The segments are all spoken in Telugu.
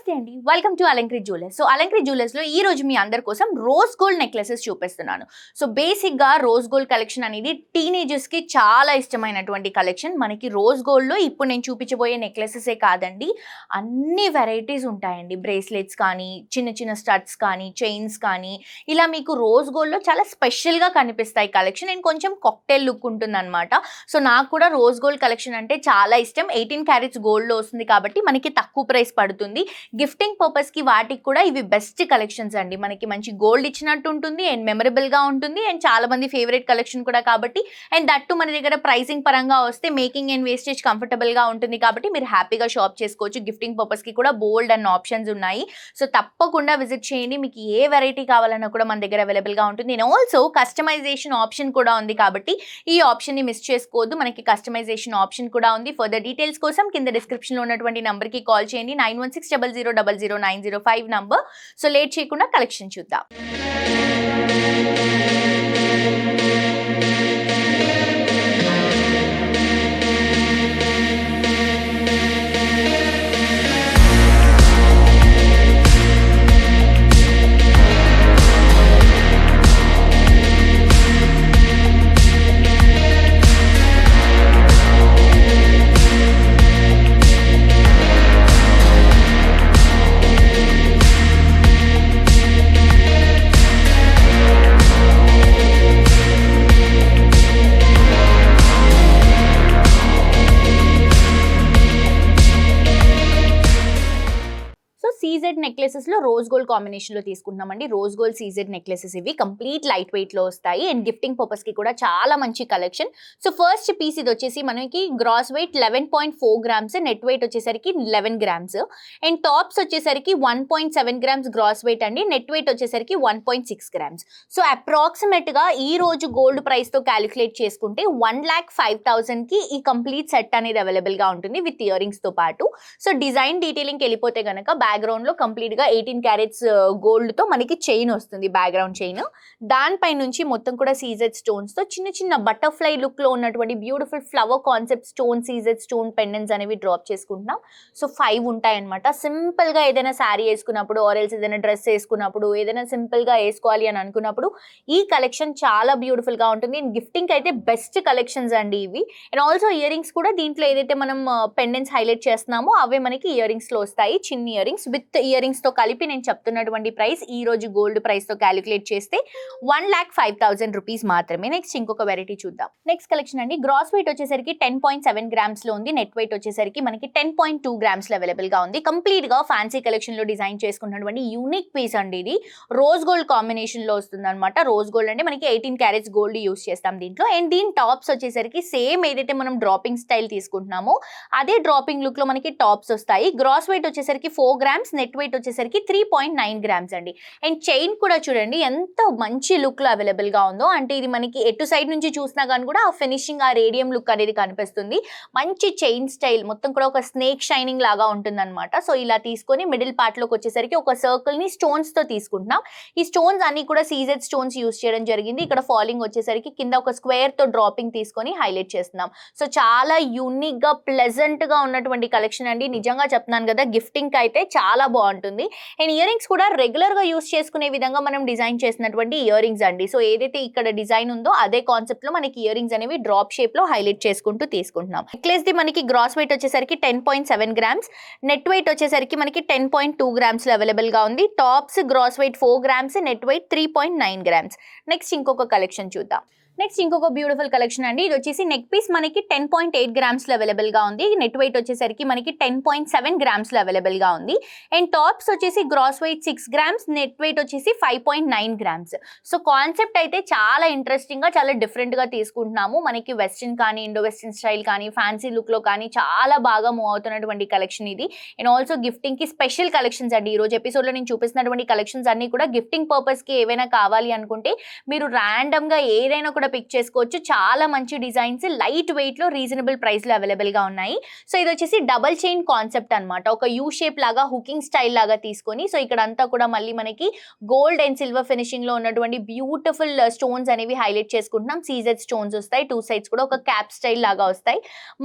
నమస్తే అండి, welcome to Alankrit jewellers. So Alankrit jewellers లో ఈ రోజు మీ అందరి కోసం రోజ్ గోల్డ్ నెక్లెసెస్ చూపిస్తున్నాను. సో బేసిక్ గా రోజ్ గోల్డ్ కలెక్షన్ అనేది టీనేజర్స్ కి చాలా ఇష్టమైనటువంటి కలెక్షన్. మనకి రోజ్ గోల్డ్ లో ఇప్పుడు నేను చూపించబోయే నెక్లెసెసే కాదండి, అన్ని వెరైటీస్ ఉంటాయండి. బ్రేస్లెట్స్ కానీ, చిన్న చిన్న స్టడ్స్ కానీ, చైన్స్ కానీ, ఇలా మీకు రోజ్ గోల్డ్ లో చాలా స్పెషల్ గా కనిపిస్తాయి కలెక్షన్. అండ్ కొంచెం కాక్టైల్ లుక్ ఉంటుంది అనమాట. సో నాకు కూడా రోజ్ గోల్డ్ కలెక్షన్ అంటే చాలా ఇష్టం. 18 క్యారెట్స్ గోల్డ్ లో వస్తుంది కాబట్టి మనకి తక్కువ ప్రైస్ పడుతుంది. గిఫ్టింగ్ పర్పస్ కి వాటికి కూడా ఇవి బెస్ట్ కలెక్షన్స్ అండి. మనకి మంచి గోల్డ్ ఇచ్చినట్టు ఉంటుంది అండ్ మెమరబుల్ గా ఉంటుంది అండ్ చాలా మంది ఫేవరెట్ కలెక్షన్ కూడా కాబట్టి, అండ్ దట్టు మన దగ్గర ప్రైసింగ్ పరంగా వస్తే మేకింగ్ అండ్ వేస్టేజ్ కంఫర్టబుల్ గా ఉంటుంది కాబట్టి మీరు హ్యాపీగా షాప్ చేసుకోవచ్చు. గిఫ్టింగ్ పర్పస్ కి కూడా బోల్డ్ అండ్ ఆప్షన్స్ ఉన్నాయి. సో తప్పకుండా విజిట్ చేయండి. మీకు ఏ వెరైటీ కావాలన్నా కూడా మన దగ్గర అవైలబుల్ గా ఉంటుంది. అండ్ ఆల్సో కస్టమైజేషన్ ఆప్షన్ కూడా ఉంది కాబట్టి ఈ ఆప్షన్ ని మిస్ చేసుకోవద్దు. మనకి కస్టమైజేషన్ ఆప్షన్ కూడా ఉంది. ఫర్దర్ డీటెయిల్స్ కోసం కింద డిస్క్రిప్షన్ లో ఉన్నటువంటి నంబర్ కి కాల్ చేయండి. 9160000905 నంబర్. సో లేట్ చేయకుండా కలెక్షన్ చూద్దాం. సీజెడ్ నెక్లెసెస్ లో రోజ్ గోల్డ్ కాంబినేషన్ లో తీసుకుంటున్నామండి. రోజ్ గోల్డ్ సీజెడ్ నెక్లెసెస్ ఇవి కంప్లీట్ లైట్ వెయిట్ లో వస్తాయి అండ్ గిఫ్టింగ్ పర్పస్ కి కూడా చాలా మంచి కలెక్షన్. సో ఫస్ట్ పీస్ ఇది వచ్చేసి మనకి gross weight 11.4 grams, net weight వచ్చేసరికి 11 గ్రామ్స్ అండ్ టాప్స్ వచ్చేసరికి 1.7 గ్రామ్స్ గ్రాస్ వెయిట్ అండి. నెట్ వెయిట్ వచ్చేసరికి 1.6 గ్రామ్స్. సో అప్రాక్సిమేట్ గా ఈ రోజు గోల్డ్ ప్రైస్ తో క్యాలిక్యులేట్ చేసుకుంటే 1,05,000 కి ఈ కంప్లీట్ సెట్ అనేది అవైలబుల్ గా ఉంటుంది విత్ ఇయర్ రింగ్స్ తో పాటు. సో డిజైన్ డీటెయిలింగ్ వెళ్ళిపోతే గనక బ్యాక్గ్రౌండ్ లో కంప్లీట్ గా 18 క్యారెట్స్ గోల్డ్ తో మనకి చైన్ వస్తుంది, బ్యాక్గ్రౌండ్ చైన్. దానిపై నుంచి మొత్తం కూడా సీజెడ్ స్టోన్స్ తో చిన్న చిన్న బటర్ఫ్లై లుక్ లో ఉన్నటువంటి beautiful flower concept stone CZ stone pendants అనేవి డ్రాప్ చేసుకుంటున్నాం. సో 5 ఉంటాయి అనమాట. సింపుల్ గా ఏదైనా శారీ వేసుకున్నప్పుడు ఆరెల్స్ ఏదైనా డ్రెస్ వేసుకున్నప్పుడు ఏదైనా సింపుల్ గా వేసుకోవాలి అని అనుకున్నప్పుడు ఈ కలెక్షన్ చాలా బ్యూటిఫుల్ గా ఉంటుంది. గిఫ్టింగ్ అయితే బెస్ట్ కలెక్షన్స్ అండి ఇవి. అండ్ ఆల్సో ఇయర్ రింగ్స్ కూడా దీంట్లో ఏదైతే మనం పెండెంట్స్ హైలైట్ చేస్తున్నామో అవే మనకి ఇయర్ రింగ్స్ లో వస్తాయి. చిన్న ear rings with ear rings తో కలిపి నేను చెప్తున్నటువంటి ప్రైస్ ఈ రోజు గోల్డ్ ప్రైస్ తో క్యాలిక్యులేట్ చేస్తే 1,05,000 రూపీస్ మాత్రమే. నెక్స్ట్ ఇంకొక వెరైటీ చూద్దాం. నెక్స్ట్ కలెక్షన్ అండి. గ్రాస్ వెయిట్ వచ్చేసరికి 10.7 గ్రామ్స్ లో ఉంది. నెట్ వెయిట్ వచ్చేసరికి మనకి 10.2 గ్రామ్స్ లో అవైలబుల్ గా ఉంది. కంప్లీట్ గా ఫ్యాన్సీ కలెక్షన్ లో డిజైన్ చేసుకున్నటువంటి యూనిక్ పీస్ అండి ఇది. రోజ్ గోల్డ్ కాంబినేషన్ లో వస్తుంది అనమాట. రోజ్ గోల్డ్ అంటే మనకి 18 క్యారెట్స్ గోల్డ్ యూస్ చేస్తాం దీంట్లో. అండ్ దీని టాప్స్ వచ్చేసరికి సేమ్ ఏదైతే మనం డ్రాపింగ్ స్టైల్ తీసుకుంటున్నామో అదే డ్రాపింగ్ లుక్ లో మనకి టాప్స్ వస్తాయి. గ్రాస్ వెయిట్ వచ్చేసరికి 4 గ్రామ్స్, నెట్ వెయిట్ వచ్చేసరికి 3.9 గ్రామ్స్ అండి. అండ్ చైన్ కూడా చూడండి ఎంత మంచి లుక్ లో అవైలబుల్ గా ఉందో. అంటే ఇది మనకి ఎటు సైడ్ నుంచి చూసినా కానీ కూడా ఆ ఫినిషింగ్, ఆ రేడియం లుక్ అనేది కనిపిస్తుంది. మంచి చైన్ స్టైల్, మొత్తం కూడా ఒక స్నేక్ షైనింగ్ లాగా ఉంటుంది అనమాట. సో ఇలా తీసుకొని మిడిల్ పార్ట్ లోకి వచ్చేసరికి ఒక సర్కిల్ ని స్టోన్స్ తో తీసుకుంటున్నాం. ఈ స్టోన్స్ అన్ని కూడా సీజెడ్ స్టోన్స్ యూస్ చేయడం జరిగింది. ఇక్కడ ఫాలింగ్ వచ్చేసరికి కింద ఒక స్క్వేర్ తో డ్రాపింగ్ తీసుకొని హైలైట్ చేస్తున్నాం. సో చాలా యూనిక్ గా ప్లెజెంట్ గా ఉన్నటువంటి కలెక్షన్ అండి. నిజంగా చెప్తున్నాను కదా, గిఫ్టింగ్ అయితే చాలా బాగుంటుంది. అండ్ ఇయర్ రింగ్స్ కూడా రెగ్యులర్ గా యూస్ చేసుకునే విధంగా మనం డిజైన్ చేసినటువంటి ఇయర్ రింగ్స్ అండి. సో ఏదైతే ఇక్కడ డిజైన్ ఉందో అదే కాన్సెప్ట్ లో మనకి ఇయర్ రింగ్స్ అనేవి డ్రాప్ షేప్ లో హైలైట్ చేసుకుంటూ తీసుకుంటున్నాం. నెక్లెస్ ది మనకి గ్రాస్ వెయిట్ వచ్చేసరికి 10.7 గ్రామ్స్, నెట్ వెయిట్ వచ్చేసరికి మనకి 10.2 గ్రామ్స్ లో అవైలబుల్ గా ఉంది. Tops gross weight 4 grams, net weight 3.9 grams. Next ఇంకొక కలెక్షన్ చూద్దాం. నెక్స్ట్ ఇంకొక బ్యూటిఫుల్ కలెక్షన్ అండి. ఇది వచ్చేసి నెక్ పీస్ మనకి 10.8 గ్రామ్స్ లో అవైలబుల్ గా ఉంది. నెట్ వెయిట్ వచ్చేసరికి మనకి 10.7 గ్రామ్స్ లో అవైలబుల్ గా ఉంది. అండ్ టాప్స్ వచ్చేసి gross weight 6 grams, net weight వచ్చేసి 5.9 గ్రామ్స్. సో కాన్సెప్ట్ అయితే చాలా ఇంట్రెస్టింగ్ గా, చాలా డిఫరెంట్ గా తీసుకుంటున్నాము. మనకి వెస్ట్రన్ కానీ, ఇండో వెస్ట్రన్ స్టైల్ కానీ, ఫ్యాన్సీ లుక్ లో కానీ చాలా బాగా మూవ్ అవుతున్నటువంటి కలెక్షన్ ఇది. అండ్ ఆల్సో గిఫ్టింగ్ కి స్పెషల్ కలెక్షన్స్ అండి. ఈ రోజు ఎపిసోడ్ లో నేను చూపిస్తున్నటువంటి కలెక్షన్స్ అన్ని కూడా గిఫ్టింగ్ పర్పస్ కి ఏవైనా కావాలి అనుకుంటే మీరు ర్యాండమ్ గా ఏదైనా కూడా పిక్ చేసుకోవచ్చు. చాలా మంచి డిజైన్స్ లైట్ వెయిట్ లో రీజనబుల్ ప్రైస్ లో అవైలబుల్ గా ఉన్నాయి. సో ఇది వచ్చేసి డబల్ చైన్ కాన్సెప్ట్ అన్నమాట. ఒక యూ షేప్ లాగా హుకింగ్ స్టైల్ లాగా తీసుకొని సో ఇక్కడ అంతా కూడా మళ్ళీ మనకి గోల్డ్ అండ్ సిల్వర్ ఫినిషింగ్ లో ఉన్నటువంటి బ్యూటిఫుల్ స్టోన్స్ అనేవి హైలైట్ చేసుకుంటున్నాం. సీజెడ్ స్టోన్స్ వస్తాయి, 2 sides కూడా ఒక క్యాప్ స్టైల్ లాగా వస్తాయి.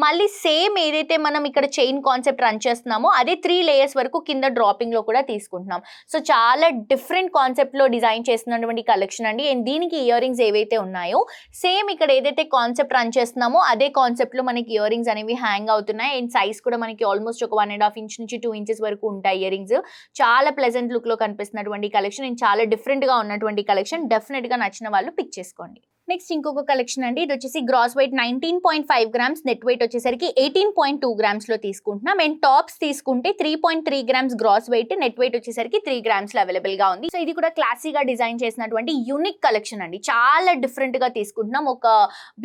మళ్ళీ సేమ్ ఏదైతే మనం ఇక్కడ చైన్ కాన్సెప్ట్ రన్ చేస్తున్నామో అదే 3 layers వరకు కింద డ్రాపింగ్ లో కూడా తీసుకుంటున్నాం. సో చాలా డిఫరెంట్ కాన్సెప్ట్ లో డిజైన్ చేస్తున్నటువంటి కలెక్షన్ అండి. అండ్ దీనికి ఇయర్ రింగ్స్ ఏవైతే ఉన్నాయో సేమ్ ఇక్కడ ఏదైతే కాన్సెప్ట్ రన్ చేస్తున్నామో అదే కాన్సెప్ట్ లో మనకి ఇయర్ రింగ్స్ అనేవి హ్యాంగ్ అవుతున్నాయి. అండ్ సైజ్ కూడా మనకి ఆల్మోస్ట్ ఒక 1.5 inch నుంచి 2 inches వరకు ఉంటాయి ఇయర్ రింగ్స్. చాలా ప్లెజెంట్ లుక్ లో కనిపిస్తున్నటువంటి కలెక్షన్ అండ్ చాలా డిఫరెంట్ గా ఉన్నటువంటి కలెక్షన్. డెఫినెట్ గా నచ్చిన వాళ్ళు పిక్ చేసుకోండి. నెక్స్ట్ ఇంకొక కలెక్షన్ అండి. ఇది వచ్చేసి gross weight 19.5 grams, net weight వచ్చేసరికి 18.2 grams లో తీసుకుంటున్నాం. అండ్ టాప్స్ తీసుకుంటే 3.3 grams gross weight, net weight వచ్చేసరికి 3 grams లో అవైలబుల్ గా ఉంది. సో ఇది కూడా క్లాసీగా డిజైన్ చేసినటువంటి యూనిక్ కలెక్షన్ అండి. చాలా డిఫరెంట్ గా తీసుకుంటున్నాం. ఒక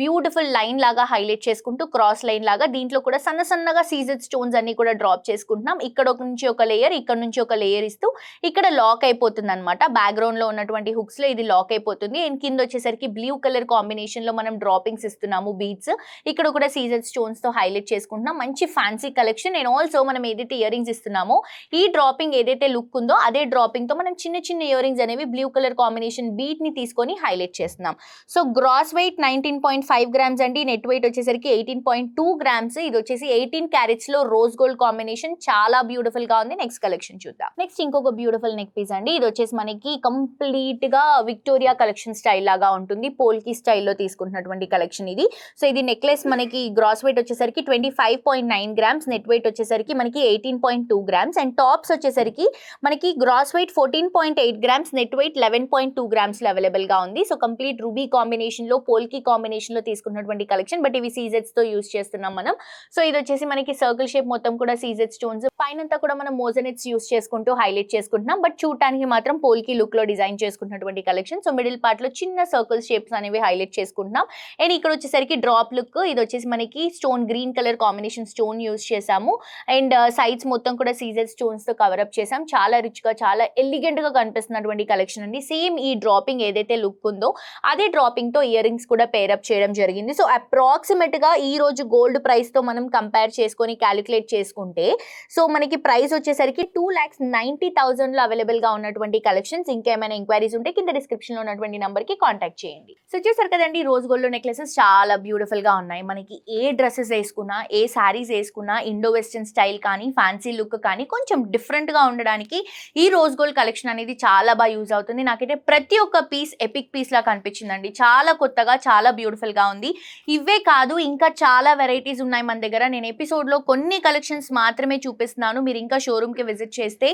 బ్యూటిఫుల్ లైన్ లాగా హైలైట్ చేసుకుంటూ క్రాస్ లైన్ లాగా దీంట్లో కూడా సన్నగా సీజెడ్ స్టోన్స్ అన్ని కూడా డ్రాప్ చేసుకుంటున్నాం. ఇక్కడ నుంచి ఒక లేయర్, ఇక్కడ నుంచి ఒక లేయర్ ఇస్తూ ఇక్కడ లాక్ అయిపోతుంది అనమాట. బ్యాక్గ్రౌండ్ లో ఉన్నటువంటి హుక్స్ లో ఇది లాక్ అయిపోతుంది. అండ్ కింద వచ్చేసరికి బ్లూ కలర్ కాంబినేషన్ లో మనం డ్రాపింగ్స్ ఇస్తున్నాము, బీడ్స్. ఇక్కడ కూడా సీజెడ్ స్టోన్స్ తో హైలైట్ చేసుకుంటున్నాం. మంచి ఫ్యాన్సీ కలెక్షన్. అండ్ ఆల్సో మనం ఏదైతే ఇయర్ రింగ్స్ ఇస్తున్నామో ఈ డ్రాపింగ్ ఏదైతే లుక్ ఉందో అదే డ్రాపింగ్ తో మనం చిన్న ఇయర్ రింగ్స్ అనేవి బ్లూ కలర్ కాంబినేషన్ బీట్ ని తీసుకొని హైలైట్ చేస్తున్నాం. సో గ్రాస్ వెయిట్ 19.5 grams అండి, నెట్ వెయిట్ వచ్చేసరికి 18.2 grams. ఇది వచ్చేసి 18 carats లో రోజ్ గోల్డ్ కాంబినేషన్. చాలా బ్యూటిఫుల్ గా ఉంది. నెక్స్ట్ కలెక్షన్ చూద్దాం. నెక్స్ట్ ఇంకొక బ్యూటిఫుల్ నెక్ పీస్ అండి. ఇది వచ్చేసి మనకి కంప్లీట్ గా విక్టోరియా కలెక్షన్ స్టైల్ లాగా ఉంటుంది. పోల్కి స్టైల్లో తీసుకుంటున్నటువంటి కలెక్షన్ ఇది. సో ఇది నెక్లెస్ మనకి గ్రాస్ వెయిట్ వచ్చేసరికి 25.9 grams, నెట్ వెయిట్ వచ్చేసరికి మనకి 18.2 grams. అండ్ టాప్స్ వచ్చేసరికి మనకి gross weight 14.8 grams, net weight 11.2 grams లో అవైలబుల్ గా ఉంది. సో కంప్లీట్ రూబీ కాంబినేషన్ లో, పోల్కి కాంబినేషన్ లో తీసుకున్నటువంటి కలెక్షన్. బట్ ఇవి సీజెడ్స్ తో యూస్ చేస్తున్నాం మనం. సో ఇది వచ్చేసి మనకి సర్కిల్ షేప్ మొత్తం కూడా సీజెడ్ స్టోన్స్, పైనంతా కూడా మనం మోజనెట్స్ యూస్ చేసుకుంటూ హైలైట్ చేసుకుంటున్నాం. బట్ చూడటానికి మాత్రం పోల్కి లుక్ లో డిజైన్ చేసుకున్నటువంటి కలెక్షన్. సో మిడిల్ పార్ట్ లో చిన్న సర్కిల్ షేప్స్ అనేవి హైలైట్ చేసుకుంటున్నాం. అండ్ ఇక్కడ వచ్చేసరికి డ్రాప్ లుక్. ఇది వచ్చేసి మనకి stone green colour combination stone use చేసాము. అండ్ సైడ్స్ మొత్తం కూడా సీజెడ్ స్టోన్స్ తో కవర్ అప్ చేసాం. చాలా రిచ్ గా, చాలా ఎలిగెంట్ గా కనిపిస్తున్నటువంటి కలెక్షన్ అండి. సేమ్ ఈ డ్రాపింగ్ ఏదైతే లుక్ ఉందో అదే డ్రాపింగ్ తో ఇయర్ రింగ్స్ కూడా పేరప్ చేయడం జరిగింది. సో అప్రాక్సిమేట్ గా ఈ రోజు గోల్డ్ ప్రైస్ తో మనం కంపేర్ చేసుకొని క్యాలిక్యులేట్ చేసుకుంటే సో మనకి ప్రైస్ వచ్చేసరికి 2,90,000 లో అవైలబుల్ గా ఉన్నటువంటి కలెక్షన్స్. ఇంకేమైనా ఎంక్వైరీస్ ఉంటే కింద డిస్క్రిప్షన్ లో ఉన్నటువంటి నంబర్ కి కాంటాక్ట్ చేయండి. సో చూసారు కదండి, రోజ్ గోల్డ్ నెక్లెసెస్ చాలా బ్యూటిఫుల్ గా ఉన్నాయి. మనకి ఏ డ్రెస్సెస్ వేసుకున్నా, ఏ శారీస్ వేసుకున్నా, ఇండో వెస్టర్న్ స్టైల్ కానీ, ఫ్యాన్సీ లుక్ కానీ కొంచెం డిఫరెంట్ గా ఉండడానికి ఈ రోజ్ గోల్డ్ కలెక్షన్ అనేది చాలా బాగా యూజ్ అవుతుంది. నాకైతే ప్రతి ఒక్క పీస్ ఎపిక్ పీస్ లా కనిపించిందండి. చాలా కొత్తగా, చాలా బ్యూటిఫుల్ గా ఉంది. ఇవే కాదు ఇంకా చాలా వెరైటీస్ ఉన్నాయి మన దగ్గర. నేను ఎపిసోడ్ లో కొన్ని కలెక్షన్స్ మాత్రమే చూపిస్తున్నాను. మీరు ఇంకా షోరూమ్ కి విజిట్ చేస్తే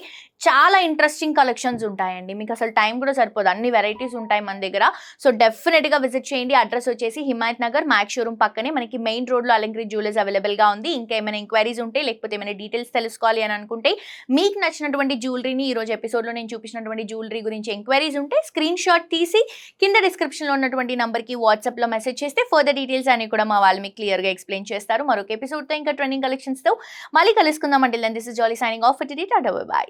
చాలా ఇంట్రెస్టింగ్ కలెక్షన్స్ ఉంటాయండి. మీకు అసలు టైం కూడా సరిపోదు, అన్ని వెరైటీస్ ఉంటాయి మన దగ్గర. సో డెఫినెట్ గా విజిట్ చేయండి. అడ్రస్ వచ్చేసి హిమాయత్ నగర్ మ్యాక్స్ షోరూమ్ పక్కనే మనకి మెయిన్ రోడ్ లో అలంకరి జ్యువెలర్స్ అవైలబుల్ గా ఉంది. ఇంకా ఏమైనా ఎంక్వైరీస్ ఉంటే లేకపోతే ఏమైనా డీటెయిల్స్ తెలుసుకోవాలి అని అనుకుంటే, మీకు నచ్చినటువంటి జ్యువెలరీని ఈ రోజు ఎపిసోడ్ లో నేను చూపించినటువంటి జ్యువెలరీ గురించి ఎంక్వైరీస్ ఉంటే స్క్రీన్ షాట్ తీసి కింద డిస్క్రిప్షన్ లో ఉన్నటువంటి నంబర్ కి వాట్సాప్ లో మెసేజ్ చేస్తే ఫర్దర్ డీటెయిల్స్ అని కూడా మా వాళ్ళు మీకు క్లియర్ గా ఎక్స్ప్లెయిన్ చేస్తారు. మరొక ఎపిసోడ్ తో ఇంకా ట్రెండింగ్ కలెక్షన్స్ తో మళ్ళీ కలుసుకుందాం. అంటే this is jolly signing off for today. Tata bye by.